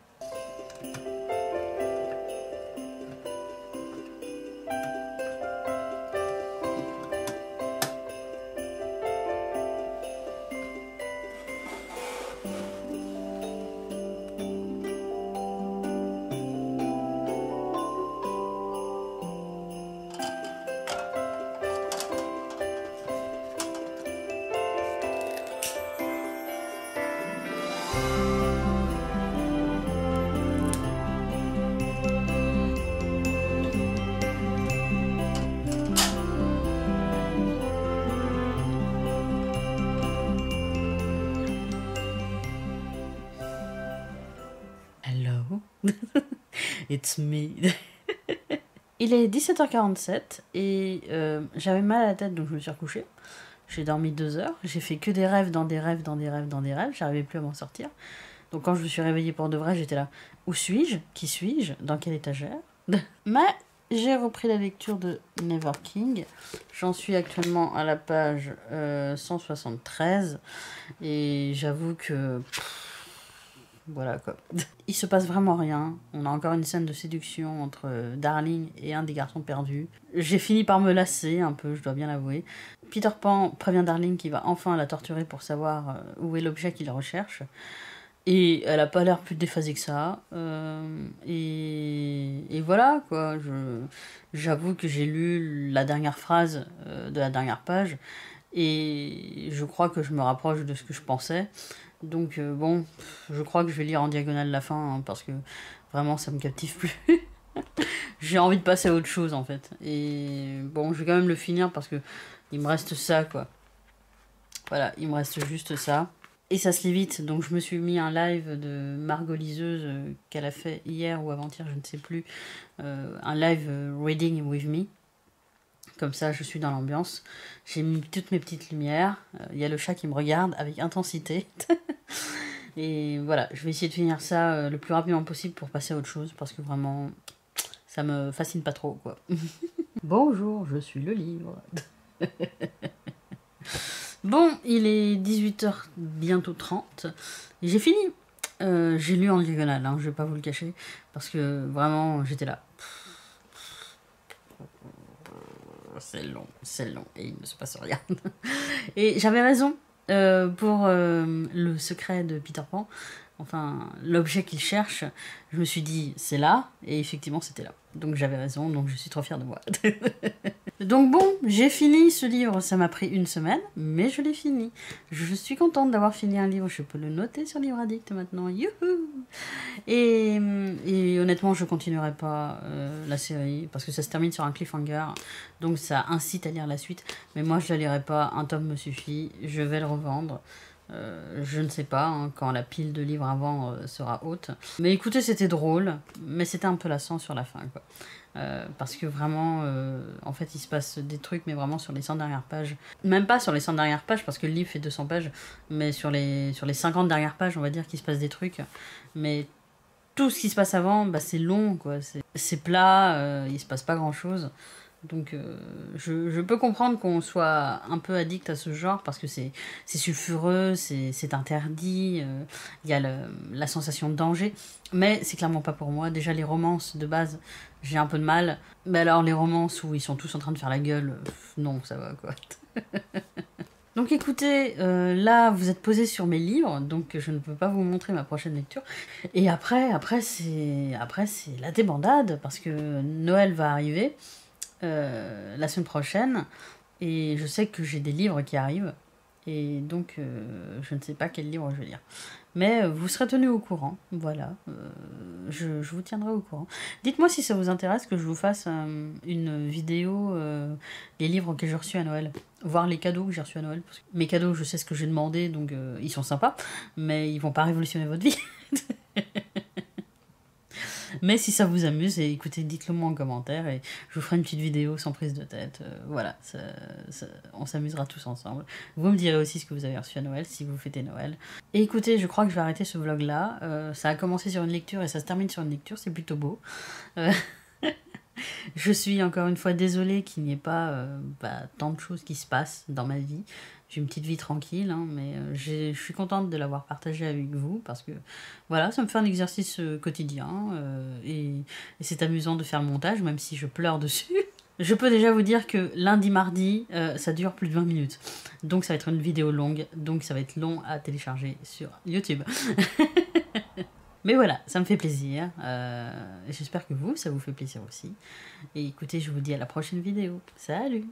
Hello, it's me. Il est 17h47 et j'avais mal à la tête donc je me suis recouchée. J'ai dormi 2 heures, j'ai fait que des rêves dans des rêves dans des rêves dans des rêves, j'arrivais plus à m'en sortir. Donc quand je me suis réveillée pour de vrai, j'étais là. Où suis-je? Qui suis-je? Dans quelle étagère? Mais j'ai repris la lecture de Never King. J'en suis actuellement à la page 173 et j'avoue que... Voilà quoi. Il se passe vraiment rien. On a encore une scène de séduction entre Darling et un des garçons perdus. J'ai fini par me lasser un peu, je dois bien l'avouer. Peter Pan prévient Darling qu'il va enfin la torturer pour savoir où est l'objet qu'il recherche. Et elle a pas l'air plus déphasée que ça. Et voilà quoi. J'avoue que j'ai lu la dernière phrase de la dernière page. Et je crois que je me rapproche de ce que je pensais. Donc bon, je crois que je vais lire en diagonale la fin, hein, parce que vraiment ça me captive plus. J'ai envie de passer à autre chose en fait. Et bon, je vais quand même le finir parce que il me reste ça quoi. Voilà, il me reste juste ça. Et ça se lit vite, donc je me suis mis un live de Margot Liseuse qu'elle a fait hier ou avant-hier, je ne sais plus. Un live Reading with Me. Comme ça, je suis dans l'ambiance. J'ai mis toutes mes petites lumières. Il y a le chat qui me regarde avec intensité. Et voilà, je vais essayer de finir ça le plus rapidement possible pour passer à autre chose. Parce que vraiment, ça me fascine pas trop, quoi. Bonjour, je suis le livre. Bon, il est 18h, bientôt 30. Et j'ai fini. J'ai lu en diagonale, hein, je vais pas vous le cacher. Parce que vraiment, j'étais là. C'est long, et il ne se passe rien. Et j'avais raison pour le secret de Peter Pan, enfin l'objet qu'il cherche, je me suis dit c'est là, et effectivement c'était là. Donc j'avais raison, donc je suis trop fière de moi. Donc bon, j'ai fini ce livre, ça m'a pris 1 semaine, mais je l'ai fini. Je suis contente d'avoir fini un livre, je peux le noter sur Livre Addict maintenant, youhou! Et honnêtement, je continuerai pas la série, parce que ça se termine sur un cliffhanger, donc ça incite à lire la suite. Mais moi je la lirai pas, un tome me suffit, je vais le revendre. Je ne sais pas hein, quand la pile de livres avant sera haute. Mais écoutez, c'était drôle, mais c'était un peu lassant sur la fin, quoi. Parce que vraiment, en fait, il se passe des trucs, mais vraiment sur les 100 dernières pages. Même pas sur les 100 dernières pages, parce que le livre fait 200 pages, mais sur les 50 dernières pages, on va dire qu'il se passe des trucs. Mais tout ce qui se passe avant, bah, c'est long, quoi. C'est plat, il se passe pas grand-chose. Donc je peux comprendre qu'on soit un peu addict à ce genre parce que c'est sulfureux, c'est interdit, il y a la sensation de danger, mais c'est clairement pas pour moi. Déjà les romances de base, j'ai un peu de mal, mais alors les romances où ils sont tous en train de faire la gueule, non ça va quoi. Donc écoutez, là vous êtes posé sur mes livres, donc je ne peux pas vous montrer ma prochaine lecture. Et après c'est la débandade parce que Noël va arriver. La semaine prochaine et je sais que j'ai des livres qui arrivent et donc je ne sais pas quel livre je vais lire, Mais vous serez tenu au courant, voilà, je vous tiendrai au courant. Dites-moi si ça vous intéresse que je vous fasse une vidéo des livres que j'ai reçus à Noël, voir les cadeaux que j'ai reçus à Noël. Parce que mes cadeaux, je sais ce que j'ai demandé, donc ils sont sympas, mais ils vont pas révolutionner votre vie. Mais si ça vous amuse, écoutez, dites-le moi en commentaire et je vous ferai une petite vidéo sans prise de tête. Voilà, on s'amusera tous ensemble. Vous me direz aussi ce que vous avez reçu à Noël, si vous fêtez Noël. Et écoutez, je crois que je vais arrêter ce vlog là. Ça a commencé sur une lecture et ça se termine sur une lecture, c'est plutôt beau. Je suis encore une fois désolée qu'il n'y ait pas tant de choses qui se passent dans ma vie. J'ai une petite vie tranquille, hein, mais je suis contente de l'avoir partagée avec vous parce que voilà, ça me fait un exercice quotidien et c'est amusant de faire le montage, même si je pleure dessus. Je peux déjà vous dire que lundi, mardi, ça dure plus de 20 minutes. Donc ça va être une vidéo longue, donc ça va être long à télécharger sur YouTube. Mais voilà, ça me fait plaisir. J'espère que vous, ça vous fait plaisir aussi. Et écoutez, je vous dis à la prochaine vidéo. Salut!